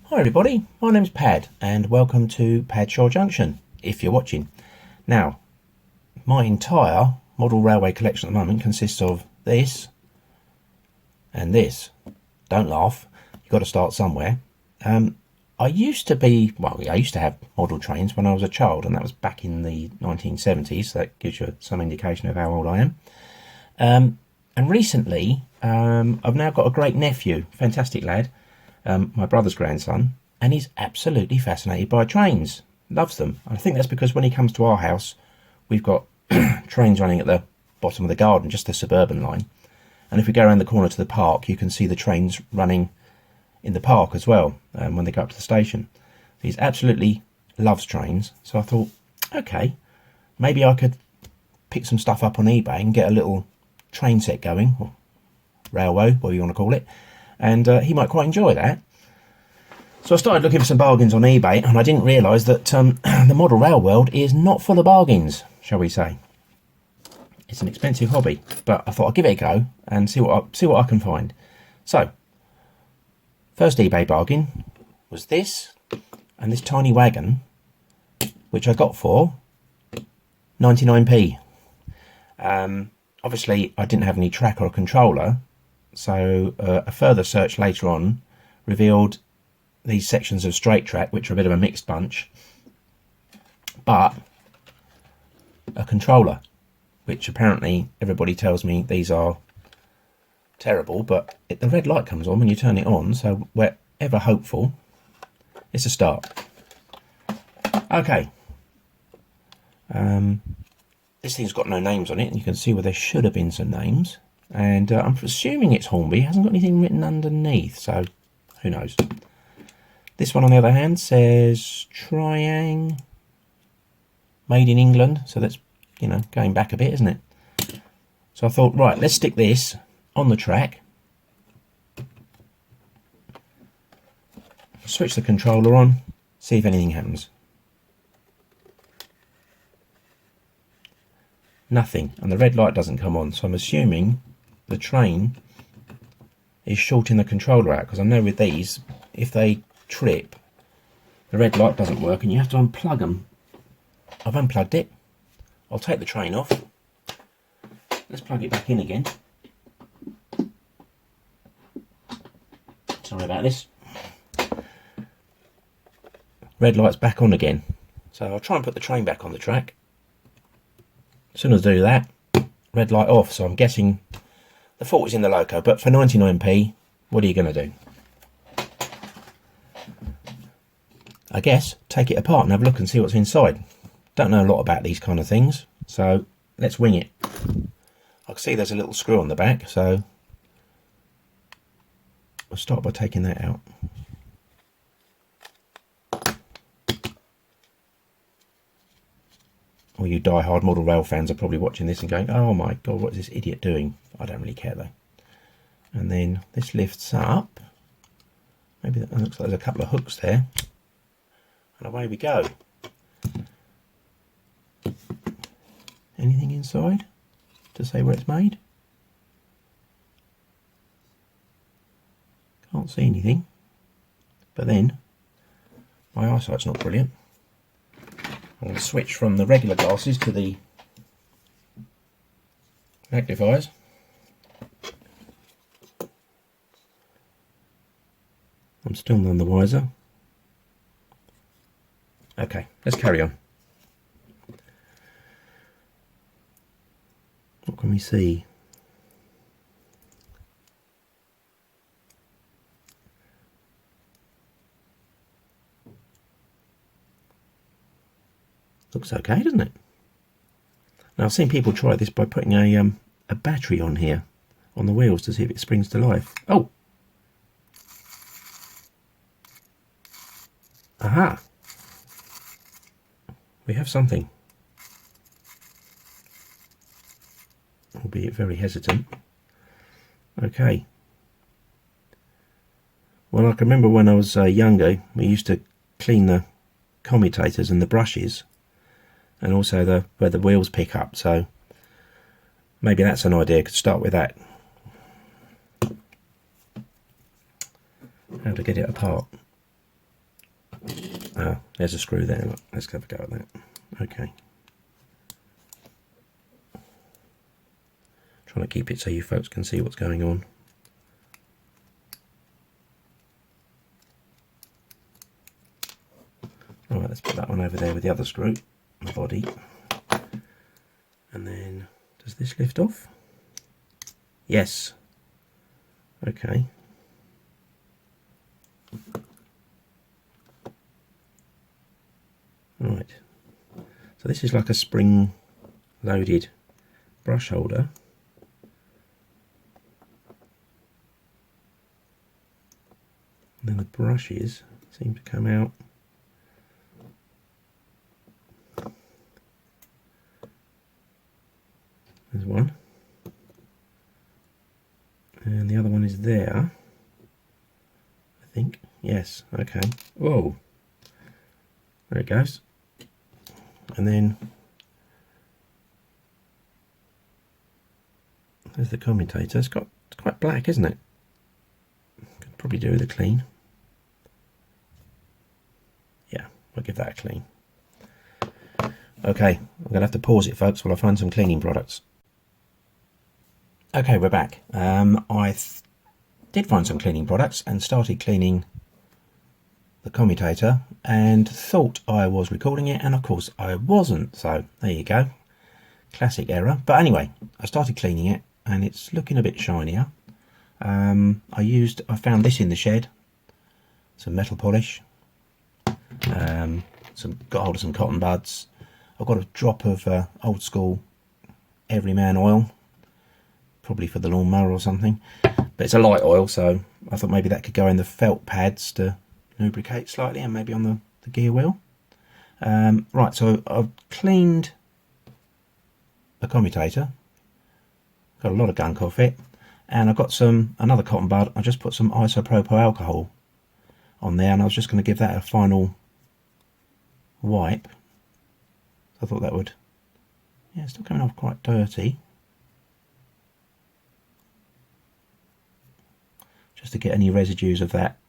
Hi everybody, my name's Pad and welcome to Padshaw Junction, if you're watching. Now, my entire model railway collection at the moment consists of this and this. Don't laugh, you've got to start somewhere. I used to have model trains when I was a child, and that was back in the 1970s, so that gives you some indication of how old I am. And recently, I've now got a great nephew, fantastic lad, my brother's grandson, and he's absolutely fascinated by trains, loves them. I think that's because when he comes to our house, we've got trains running at the bottom of the garden, just the suburban line. And if we go around the corner to the park, you can see the trains running in the park as well when they go up to the station. He's absolutely loves trains, so I thought, okay, maybe I could pick some stuff up on eBay and get a little train set going, or railway, whatever you want to call it, and he might quite enjoy that. So I started looking for some bargains on eBay, and I didn't realise that the model rail world is not full of bargains, shall we say. It's an expensive hobby, but I thought I'd give it a go and see what I can find. So, first eBay bargain was this, and this tiny wagon, which I got for 99p. Obviously, I didn't have any track or controller, so a further search later on revealed these sections of straight track, which are a bit of a mixed bunch, but a controller, which apparently everybody tells me these are terrible, but the red light comes on when you turn it on, so we're ever hopeful. It's a start. Okay. This thing's got no names on it, and you can see where there should have been some names. And I'm assuming it's Hornby. It hasn't got anything written underneath, so who knows. This one, on the other hand, says Triang, made in England. So that's, you know, going back a bit, isn't it? So I thought, right, let's stick this on the track. Switch the controller on, see if anything happens. Nothing, and the red light doesn't come on, so I'm assuming the train is shorting the controller out, because I know with these, if they trip, the red light doesn't work and you have to unplug them. I've unplugged it. I'll take the train off. Let's plug it back in again. Sorry about this. Red light's back on again, so I'll try and put the train back on the track. As soon as I do that, red light off, so I'm guessing the fault is in the loco, but for 99p, what are you going to do? I guess take it apart and have a look and see what's inside. Don't know a lot about these kind of things, so let's wing it. I can see there's a little screw on the back, so we'll start by taking that out. All you die-hard model rail fans are probably watching this and going, oh my god, what is this idiot doing? I don't really care though. And then this lifts up. Maybe that looks like there's a couple of hooks there. And away we go. Anything inside to say where it's made? Can't see anything. But then, my eyesight's not brilliant. I'm going to switch from the regular glasses to the magnifiers. I'm still none the wiser. Okay, let's carry on. What can we see? Looks okay, doesn't it? Now I've seen people try this by putting a battery on here, on the wheels, to see if it springs to life. Oh! Aha! We have something. Albeit very hesitant. Okay. Well, I can remember when I was younger, we used to clean the commutators and the brushes, and also where the wheels pick up, so maybe that's an idea. Could start with that. How to get it apart. Oh, there's a screw there. Look, let's have a go at that. Okay. Trying to keep it so you folks can see what's going on. Alright, let's put that one over there with the other screw, the body. And then, does this lift off? Yes. Okay. Right. So this is like a spring loaded brush holder. And then the brushes seem to come out. There's one. And the other one is there. I think. Yes. Okay. Whoa. There it goes. And then there's the commutator. It's quite black, isn't it? Could probably do with a clean. Yeah, we'll give that a clean. Okay, I'm going to have to pause it, folks, while I find some cleaning products. Okay, we're back. I did find some cleaning products and started cleaning the commutator and thought I was recording it, and of course I wasn't. So there you go, classic error. But anyway, I started cleaning it and it's looking a bit shinier. I found this in the shed, some metal polish, got hold of some cotton buds. I've got a drop of old school Everyman oil, probably for the lawnmower or something, but it's a light oil, so I thought maybe that could go in the felt pads to lubricate slightly, and maybe on the gear wheel. Right, so I've cleaned the commutator, got a lot of gunk off it, and I've got another cotton bud. I just put some isopropyl alcohol on there, and I was just going to give that a final wipe. I thought that would, yeah, it's still coming off quite dirty. Just to get any residues of that,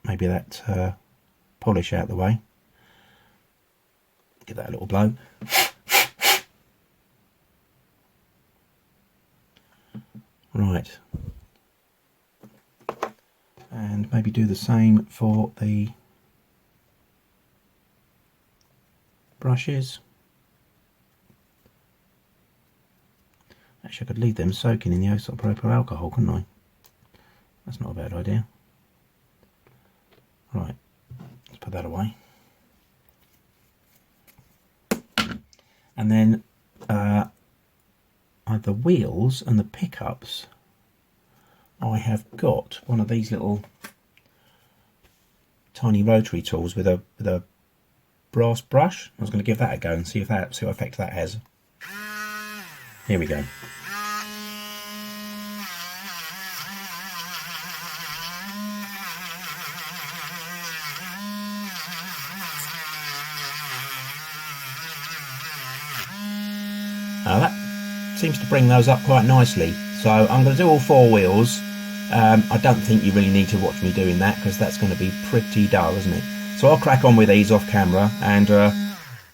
maybe that polish out the way. Give that a little blow. Right. And maybe do the same for the brushes. Actually, I could leave them soaking in the isopropyl alcohol, couldn't I? That's not a bad idea. Right, let's put that away. And then the wheels and the pickups, I have got one of these little tiny rotary tools with a brass brush. I was going to give that a go and see what effect that has. Here we go. That seems to bring those up quite nicely. So I'm going to do all four wheels. I don't think you really need to watch me doing that, because that's going to be pretty dull, isn't it? So I'll crack on with these off camera, and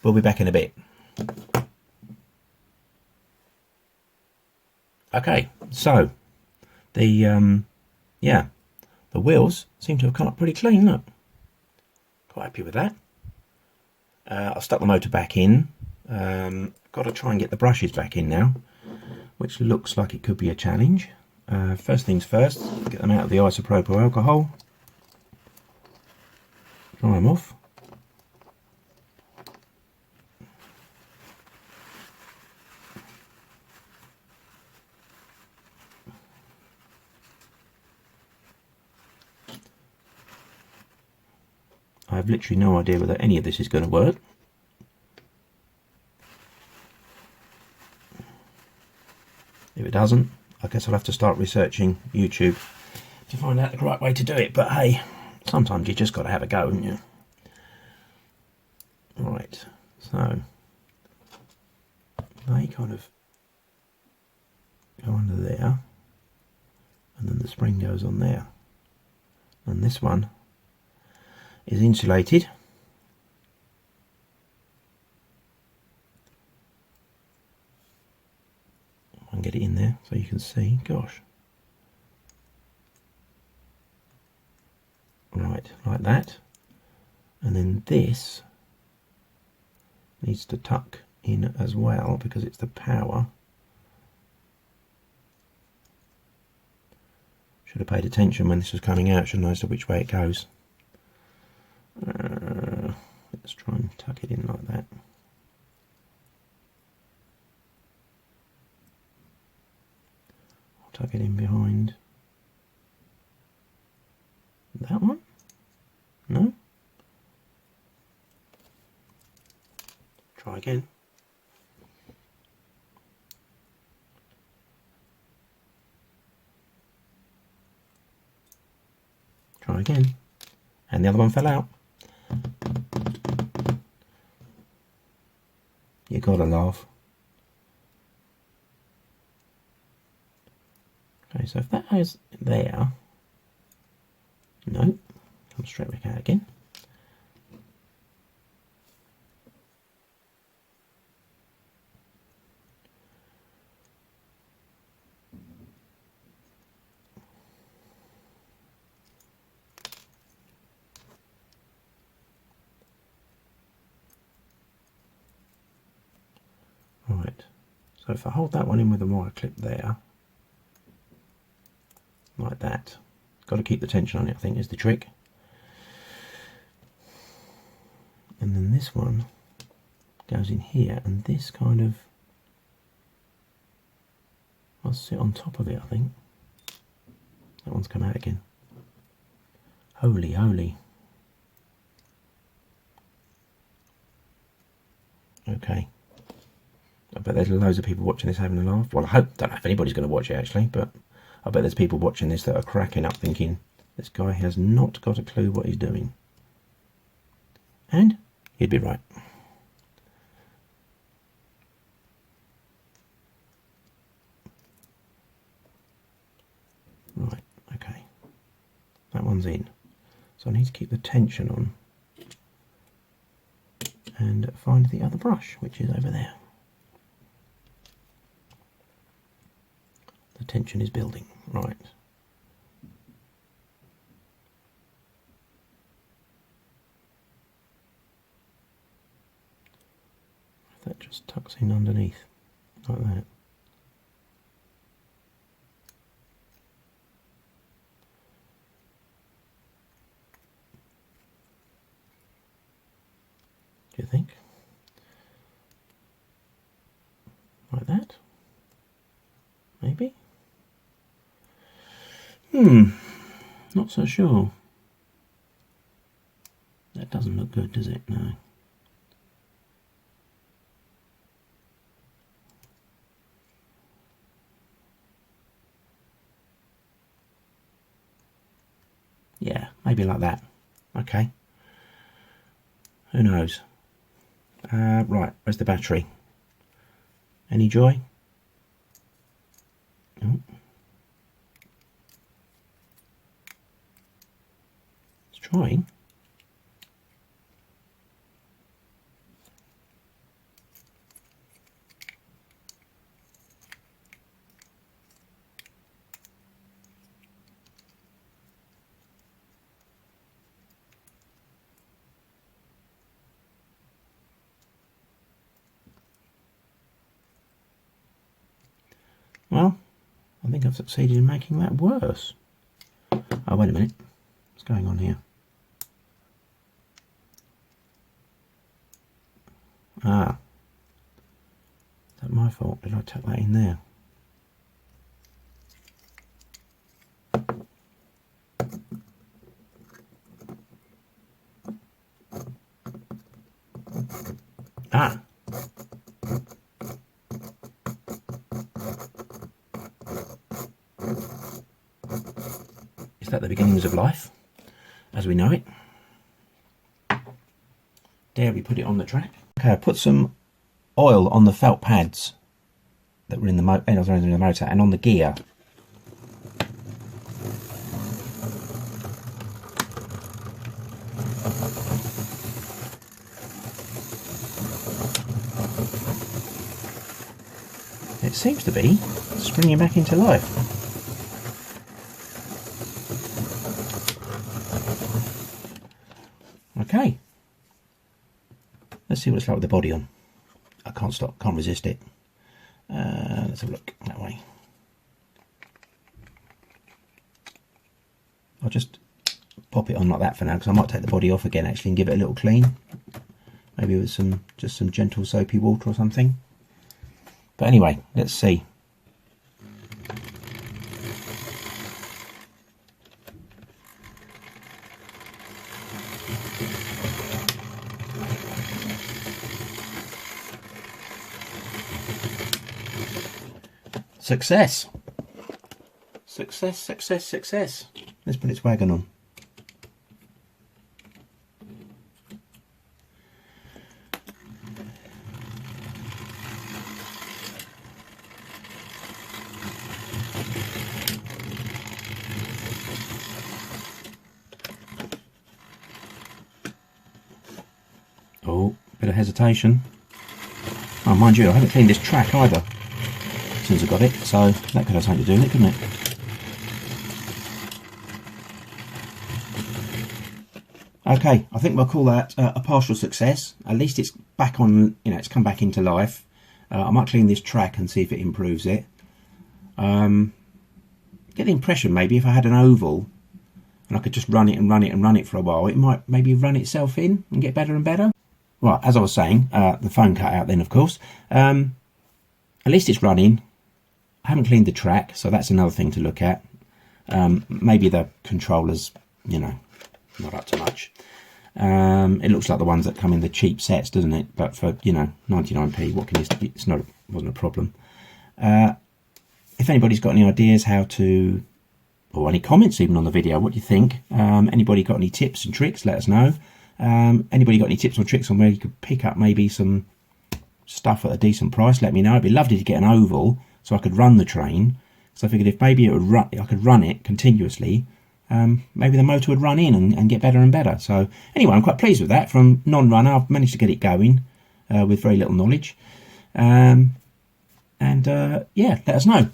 we'll be back in a bit. Okay, so the wheels seem to have come up pretty clean. Look, quite happy with that. I've stuck the motor back in. Got to try and get the brushes back in now, which looks like it could be a challenge. First things first, get them out of the isopropyl alcohol, dry them off. I have literally no idea whether any of this is going to work. If it doesn't, I guess I'll have to start researching YouTube to find out the right way to do it. But hey, sometimes you just got to have a go, haven't you? Right, so they kind of go under there, and then the spring goes on there. And this one is insulated. I can get it in there so you can see. Gosh. Right, like that. And then this needs to tuck in as well because it's the power. Should have paid attention when this was coming out, shouldn't I, as to which way it goes. Let's try and tuck it in like that. I'll tuck it in behind that one. No? Try again. Try again. And the other one fell out. You gotta laugh. Okay, so if that is there, no, come straight back out again. Right, so if I hold that one in with the wire clip there, like that, got to keep the tension on it, I think is the trick. And then this one goes in here, and this kind of, I'll sit on top of it, I think. That one's come out again. Holy, holy. Okay. I bet there's loads of people watching this having a laugh. Well, I don't know if anybody's going to watch it actually, but I bet there's people watching this that are cracking up thinking, this guy has not got a clue what he's doing. And he'd be right. Right, okay. That one's in. So I need to keep the tension on and find the other brush, which is over there. The tension is building, right. That just tucks in underneath, like that. Do you think? Like that? Maybe? Not so sure. That doesn't look good, does it? No. Yeah, maybe like that. Okay. Who knows? Right, where's the battery? Any joy? Oh. It's trying. Well, I think I've succeeded in making that worse. Oh, wait a minute. What's going on here? Ah. Is that my fault? Did I tuck that in there? Ah. Is that the beginnings of life, as we know it? Dare we put it on the track? Okay, I put some oil on the felt pads that were in the motor and on the gear. seems to be springing back into life. Okay, let's see what it's like with the body on. I can't resist it. Let's have a look that way. I'll just pop it on like that for now, because I might take the body off again actually and give it a little clean. Maybe with just some gentle soapy water or something. But anyway, let's see. Success! Success, success, success. Let's put its wagon on. Oh, bit of hesitation. Oh, mind you, I haven't cleaned this track either since I got it, so that could have something to do with it, couldn't it? Okay, I think we'll call that a partial success. At least it's back on, you know, it's come back into life. I might clean this track and see if it improves it. Get the impression maybe if I had an oval and I could just run it and run it and run it for a while, it might maybe run itself in and get better and better. Right, as I was saying, the phone cut out then, of course. At least it's running. I haven't cleaned the track, so that's another thing to look at. Maybe the controller's, you know, not up to much. It looks like the ones that come in the cheap sets, doesn't it? But for, you know, 99p, what can you? Wasn't a problem. If anybody's got any ideas how to, or any comments even on the video, what do you think? Anybody got any tips and tricks? Let us know. Anybody got any tips or tricks on where you could pick up maybe some stuff at a decent price? Let me know. It'd be lovely to get an oval so I could run the train. So I figured if maybe it would run, I could run it continuously. Maybe the motor would run in and get better and better. So anyway, I'm quite pleased with that. From non-runner, I've managed to get it going with very little knowledge. Yeah, let us know.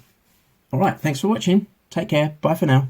All right, thanks for watching. Take care. Bye for now.